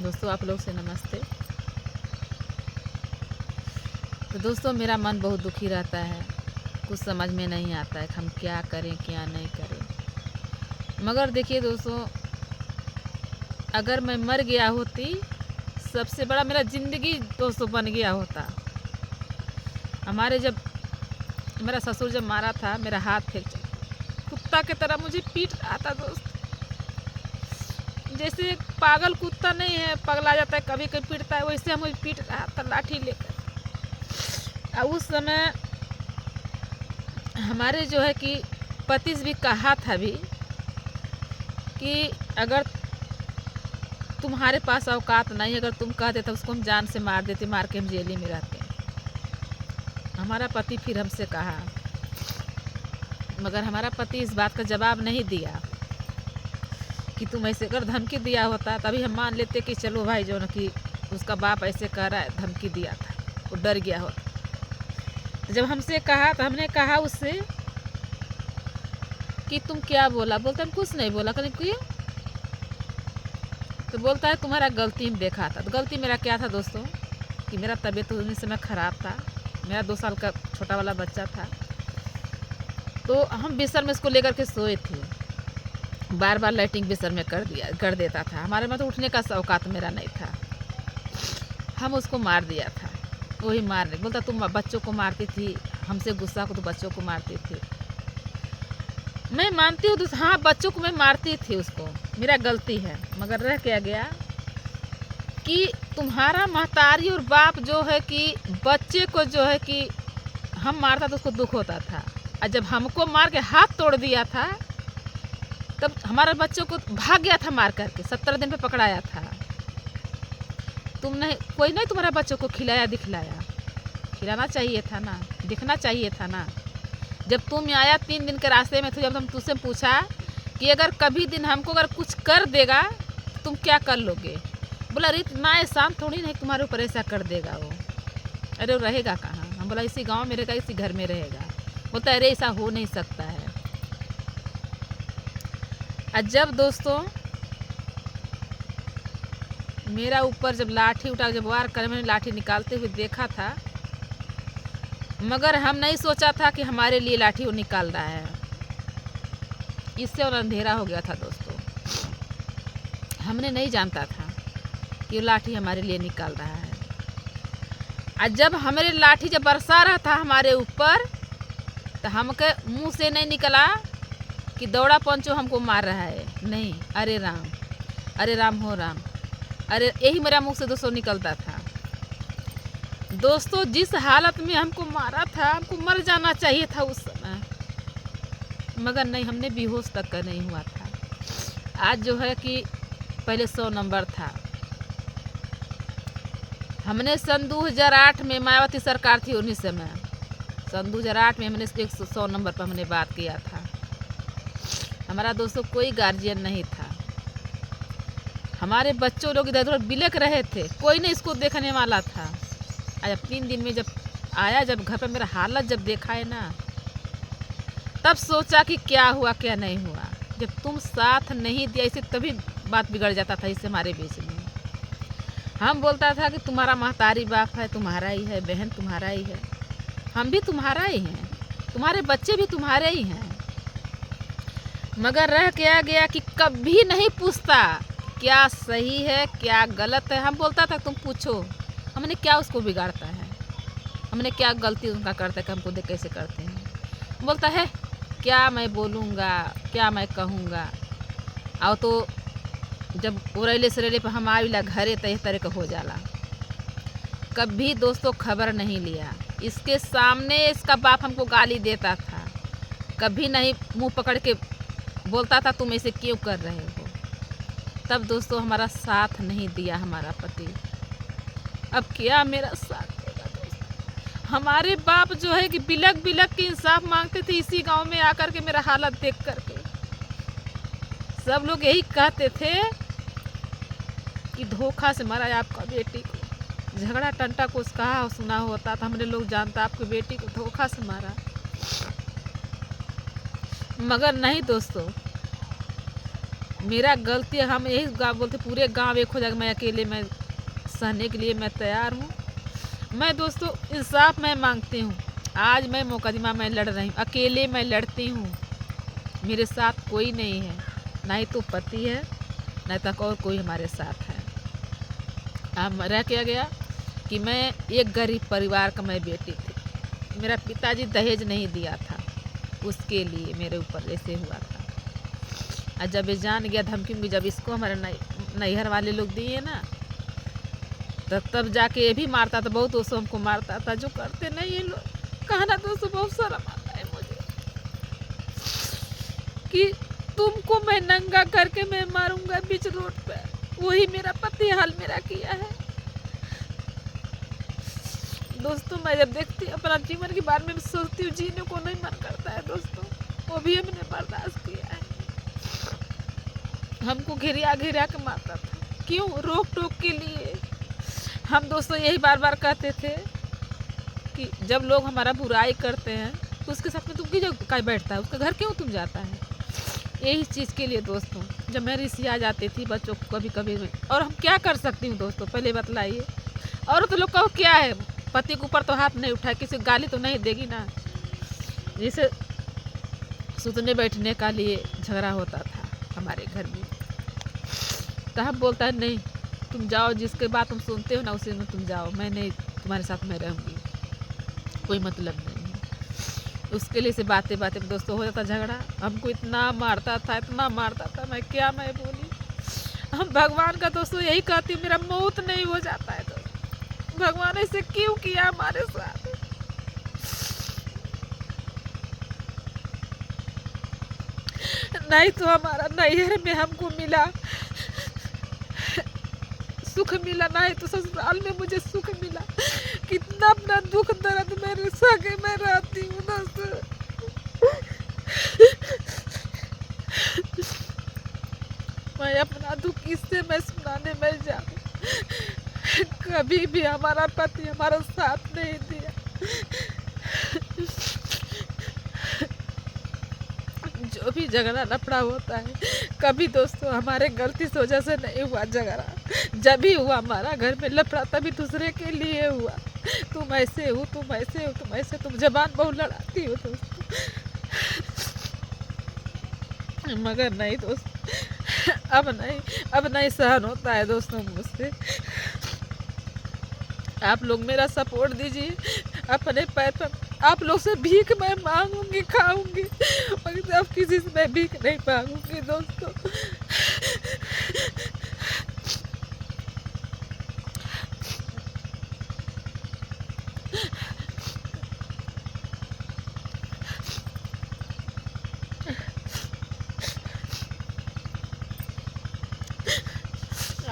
दोस्तों आप लोग से नमस्ते। तो दोस्तों मेरा मन बहुत दुखी रहता है, कुछ समझ में नहीं आता है कि हम क्या करें क्या नहीं करें। मगर देखिए दोस्तों, अगर मैं मर गया होती सबसे बड़ा मेरा ज़िंदगी दोस्तों बन गया होता। हमारे जब मेरा ससुर जब मारा था, मेरा हाथ फेंक कुत्ता की तरह मुझे पीट रहा था दोस्त। जैसे एक पागल कुत्ता नहीं है, पगला जाता है कभी कभी पीटता है, वैसे मुझे पीट रहा था लाठी लेकर। और उस समय हमारे जो है कि पति से भी कहा था भी कि अगर तुम्हारे पास औकात नहीं, अगर तुम कह देते उसको हम जान से मार देते, मार के हम जेल में रहते। हमारा पति फिर हमसे कहा, मगर हमारा पति इस बात का जवाब नहीं दिया कि तुम ऐसे अगर धमकी दिया होता तभी हम मान लेते कि चलो भाई जो न कि उसका बाप ऐसे कह रहा है, धमकी दिया था, वो डर गया होता। तो जब हमसे कहा तो हमने कहा उससे कि तुम क्या बोला? बोलता हम कुछ नहीं बोला। कहीं क्यों? तो बोलता है तुम्हारा गलती में देखा था। तो गलती मेरा क्या था दोस्तों कि मेरा तबीयत उस समय ख़राब था, मेरा 2 साल का छोटा वाला बच्चा था। तो हम बिस्तर में इसको लेकर के सोए थे, बार बार लाइटिंग बिस्तर में कर देता था। हमारे में तो उठने का औकात मेरा नहीं था। हम उसको मार दिया था, वही मारने बोलता तुम बच्चों को मारती थी, हमसे गुस्सा को तो बच्चों को मारती थी। मैं मानती हूँ तो हाँ, बच्चों को मैं मारती थी, उसको मेरा गलती है। मगर रह क्या गया कि तुम्हारा महतारी और बाप जो है कि बच्चे को जो है कि हम मारता तो उसको दुख होता था, और जब हमको मार के हाथ तोड़ दिया था तब हमारे बच्चों को भाग गया था मार करके, 17 दिन पे पकड़ाया था। तुम नहीं, कोई नहीं तुम्हारा बच्चों को खिलाया दिखलाया? खिलाना चाहिए था ना, दिखना चाहिए था ना। जब तुम आया 3 दिन के रास्ते में थे, जब हम तुझसे पूछा कि अगर कभी दिन हमको अगर कुछ कर देगा तो तुम क्या कर लोगे? बोला अरे इतना एहसान थोड़ी नहीं तुम्हारे ऊपर ऐसा कर देगा वो। अरे वो रहेगा कहाँ? हम बोला इसी गांव में रहेगा, इसी घर में रहेगा। बोलता अरे ऐसा हो नहीं सकता है। और जब दोस्तों मेरा ऊपर जब लाठी उठा, जब वार कर मैंने लाठी निकालते हुए देखा था, मगर हम नहीं सोचा था कि हमारे लिए लाठी वो निकाल रहा है। इससे और अंधेरा हो गया था दोस्तों। हमने नहीं जानता था कि वो लाठी हमारे लिए निकाल रहा है। और जब हमारे लाठी जब बरसा रहा था हमारे ऊपर, तो हमके मुंह से नहीं निकला कि दौड़ा पंचो हमको मार रहा है, नहीं, अरे राम हो राम, अरे यही मेरा मुंह से दोस्तों निकलता था। दोस्तों जिस हालत में हमको मारा था, हमको मर जाना चाहिए था उस समय, मगर नहीं, हमने बेहोश तक का नहीं हुआ था। आज जो है कि पहले 100 नंबर था। हमने सन 2008 में मायावती सरकार थी उन्हीं समय, सन 2008 में हमने 100 नंबर पर हमने बात किया था। हमारा दोस्तों कोई गार्जियन नहीं था, हमारे बच्चों लोग इधर उधर बिलक रहे थे, कोई नहीं इसको देखने वाला था। आज 3 दिन में जब आया, जब घर पर मेरा हालत जब देखा है ना, तब सोचा कि क्या हुआ क्या नहीं हुआ। जब तुम साथ नहीं दिया इसे, तभी बात बिगड़ जाता था इससे हमारे बीच में। हम बोलता था कि तुम्हारा महतारी बाप है, तुम्हारा ही है, बहन तुम्हारा ही है, हम भी तुम्हारा ही हैं, तुम्हारे बच्चे भी तुम्हारे ही हैं। मगर रह क्या गया कि कभी नहीं पूछता क्या सही है क्या गलत है। हम बोलता था तुम पूछो, हमने क्या उसको बिगाड़ता है, हमने क्या गलती उनका करता है कि हमको देख कैसे करते हैं। बोलता है क्या मैं बोलूँगा, क्या मैं कहूँगा। और तो जब उड़ैले सरेले पर हम आविला घरे तो इस तरह का हो जाला। कभी दोस्तों खबर नहीं लिया, इसके सामने इसका बाप हमको गाली देता था, कभी नहीं मुंह पकड़ के बोलता था तुम ऐसे क्यों कर रहे हो। तब दोस्तों हमारा साथ नहीं दिया हमारा पति, अब क्या मेरा साथ देगा दोस्तों। हमारे बाप जो है कि बिलक बिलक के इंसाफ मांगते थे इसी गांव में आकर के, मेरा हालत देख करके। सब लोग यही कहते थे कि धोखा से मारा आपका बेटी को, झगड़ा टंटा को कहा सुना होता था, हमने लोग जानता आपकी बेटी को धोखा से मारा। मगर नहीं दोस्तों, मेरा गलती है, हम यही गाँव बोलते पूरे गांव एक हो जाएगा, मैं अकेले मैं सहने के लिए मैं तैयार हूँ। मैं दोस्तों इंसाफ मैं मांगती हूँ। आज मैं मुकदमा मैं लड़ रही हूँ, अकेले मैं लड़ती हूँ, मेरे साथ कोई नहीं है, ना ही तो पति है ना तक और कोई हमारे साथ है। अब रह क्या गया कि मैं एक गरीब परिवार का मैं बेटी थी, मेरा पिताजी दहेज नहीं दिया था, उसके लिए मेरे ऊपर ऐसे हुआ था। और जब ये जान गया धमकी में, जब इसको हमारे नैहर वाले लोग दिए ना, तब जाके ये भी मारता था, बहुत दोस्तों हमको मारता था, जो करते नहीं ये लोग। कहना दोस्तों बहुत शर्म आता है मुझे कि तुमको मैं नंगा करके मैं मारूंगा बीच रोड पे, वही मेरा पति हाल मेरा किया है। दोस्तों मैं जब देखती हूँ अपना जीवन के बारे में सोचती हूँ, जीने को नहीं मन करता है दोस्तों। वो भी हमने बर्दाश्त किया है, हमको घिरिया घिरिया के मारता था, क्यों? रोक टोक के लिए। हम दोस्तों यही बार बार कहते थे कि जब लोग हमारा बुराई करते हैं तो उसके साथ में तुम क्यों कहीं बैठता है, उसके घर क्यों तुम जाता है? यही चीज़ के लिए दोस्तों जब मैं रिसिया जाती थी बच्चों को कभी कभी में, और हम क्या कर सकती हूँ दोस्तों, पहले बतलाइए। और तो लोग का क्या है, पति के ऊपर तो हाथ नहीं उठाए, किसी गाली तो नहीं देगी ना। जैसे सुतने बैठने का लिए झगड़ा होता था हमारे घर में, तो हम बोलता है नहीं तुम जाओ, जिसके बात तुम सुनते हो ना उसी में तुम जाओ, मैं नहीं तुम्हारे साथ में रहूँगी, कोई मतलब नहीं है। उसके लिए से बातें बातें में दोस्तों हो जाता झगड़ा। हमको इतना मारता था, इतना मारता था, मैं क्या मैं बोली। हम भगवान का दोस्तों यही कहती हूँ, मेरा मौत नहीं हो जाता है दोस्तों, भगवान ऐसे क्यों किया हमारे साथ? नहीं तो हमारा नैहर में हमको मिला सुख मिला, नहीं तो ससुराल में मुझे सुख मिला। कितना अपना दुख दर्द मेरे सगे में रहती हूँ दोस्तों। मैं अपना दुख किससे मैं सुनाने में जाऊँ? कभी भी हमारा पति हमारा साथ नहीं दिया। जो भी झगड़ा लफड़ा होता है कभी दोस्तों हमारे गलती से वजह से नहीं हुआ झगड़ा, जब भी हुआ हमारा घर में लफड़ा तभी दूसरे के लिए हुआ। तुम ऐसे हो, तुम ऐसे हो, तुम ऐसे, तुम जबान बहुत लड़ाती हो दोस्तों। मगर नहीं दोस्त, अब नहीं सहन होता है दोस्तों मुझसे। आप लोग मेरा सपोर्ट दीजिए, अपने पैर पर आप लोग से भीख मैं मांगूंगी, खाऊंगी, मगर अब किसी से मैं भीख नहीं मांगूंगी दोस्तों।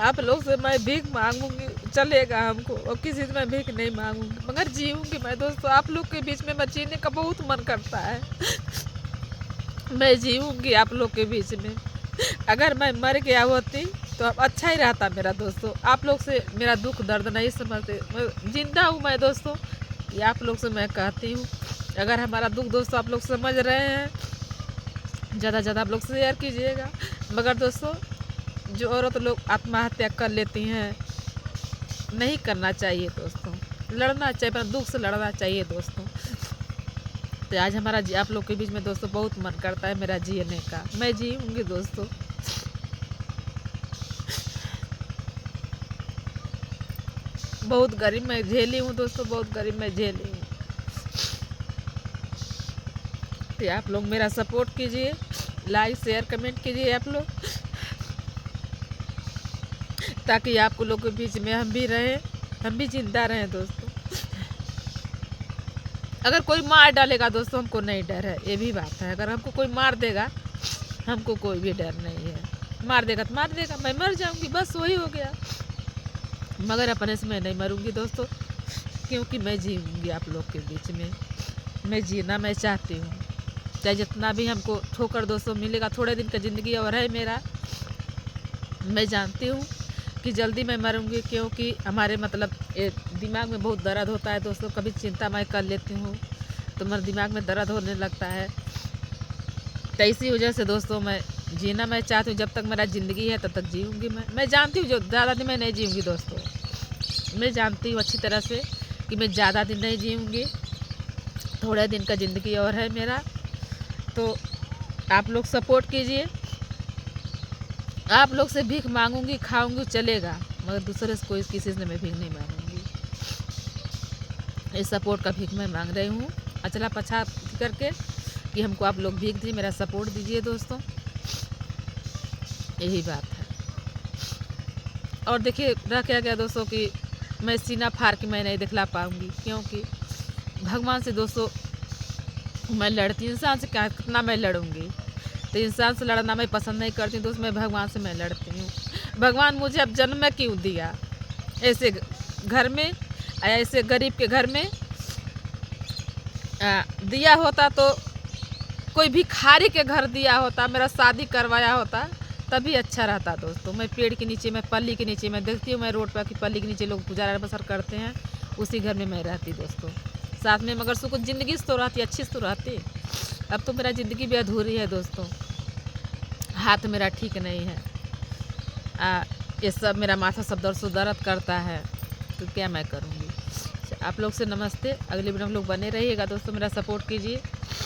आप लोग से मैं भीख मांगूंगी चलेगा हमको, और किसी से मैं भीख नहीं मांगूंगी, मगर जीऊंगी मैं दोस्तों। आप लोग के बीच में मैं जीने का बहुत मन करता है, मैं जीऊंगी आप लोग के बीच में। अगर मैं मर गया होती तो अब अच्छा ही रहता मेरा दोस्तों। आप लोग से मेरा दुख दर्द नहीं समझते, मैं जिंदा हूँ मैं दोस्तों, ये आप लोग से मैं कहती हूँ। अगर हमारा दुख दोस्तों आप लोग समझ रहे हैं, ज़्यादा से ज़्यादा आप लोग शेयर कीजिएगा। मगर दोस्तों जो औरत लोग आत्महत्या कर लेती हैं, नहीं करना चाहिए दोस्तों, लड़ना चाहिए, अपना दुख से लड़ना चाहिए दोस्तों। तो आज हमारा आप लोग के बीच में दोस्तों बहुत मन करता है मेरा जीने का, मैं जीऊँगी दोस्तों। बहुत गरीब मैं झेली हूँ दोस्तों, बहुत गरीब मैं झेली हूँ। तो आप लोग मेरा सपोर्ट कीजिए, लाइक शेयर कमेंट कीजिए आप लोग, ताकि आप लोग के बीच में हम भी रहें, हम भी जिंदा रहें दोस्तों। अगर कोई मार डालेगा दोस्तों हमको नहीं डर है, ये भी बात है। अगर हमको कोई मार देगा हमको कोई भी डर नहीं है, मार देगा तो मार देगा, मैं मर जाऊंगी बस वही हो गया। मगर अपने से मैं नहीं मरूंगी दोस्तों, क्योंकि मैं जीऊँगी आप लोग के बीच में, मैं जीना मैं चाहती हूँ। चाहे जितना भी हमको ठोकर दोस्तों मिलेगा, थोड़े दिन का ज़िंदगी और है मेरा, मैं जानती हूँ कि जल्दी मैं मरूंगी, क्योंकि हमारे मतलब दिमाग में बहुत दर्द होता है दोस्तों। कभी चिंता मैं कर लेती हूँ तो मेरे दिमाग में दर्द होने लगता है, तो इसी वजह से दोस्तों मैं जीना मैं चाहती हूँ, जब तक मेरा ज़िंदगी है तब तक जीऊँगी। मैं जानती हूँ जो ज़्यादा दिन मैं नहीं जीऊँगी दोस्तों। मैं जानती हूँ अच्छी तरह से कि मैं ज़्यादा दिन नहीं जीऊँगी, थोड़े दिन का ज़िंदगी और है मेरा। तो आप लोग सपोर्ट कीजिए। आप लोग से भीख मांगूंगी, खाऊंगी, चलेगा, मगर दूसरे से कोई किसी से मैं भीख नहीं मांगूंगी। इस सपोर्ट का भीख मैं मांग रही हूँ अचला पछा करके कि हमको आप लोग भीख दीजिए, मेरा सपोर्ट दीजिए दोस्तों, यही बात है। और देखिए रह क्या गया दोस्तों कि मैं सीना फाड़ के मैं नहीं दिखला पाऊँगी, क्योंकि भगवान से दोस्तों मैं लड़ती, इंसान से क्या कितना मैं लड़ूंगी। तो इंसान से लड़ना मैं पसंद नहीं करती दोस्त, मैं भगवान से मैं लड़ती हूँ। भगवान मुझे अब जन्म में क्यों दिया ऐसे घर में, ऐसे गरीब के घर में। दिया होता तो कोई भिखारी के घर दिया होता, मेरा शादी करवाया होता, तभी अच्छा रहता दोस्तों। मैं पेड़ के नीचे, मैं पल्ली के नीचे, मैं देखती हूँ मैं रोड पर कि पल्ली के नीचे लोग गुजारा बसर करते हैं, उसी घर में मैं रहती दोस्तों साथ में। मगर सुकून ज़िंदगी से तो रहती, अच्छी से तो रहती। अब तो मेरा ज़िंदगी भी अधूरी है दोस्तों, हाथ मेरा ठीक नहीं है, ये सब मेरा माथा सब दर्द करता है, तो क्या मैं करूँगी। आप लोग से नमस्ते। अगली वीडियो में लोग बने रहिएगा दोस्तों, मेरा सपोर्ट कीजिए।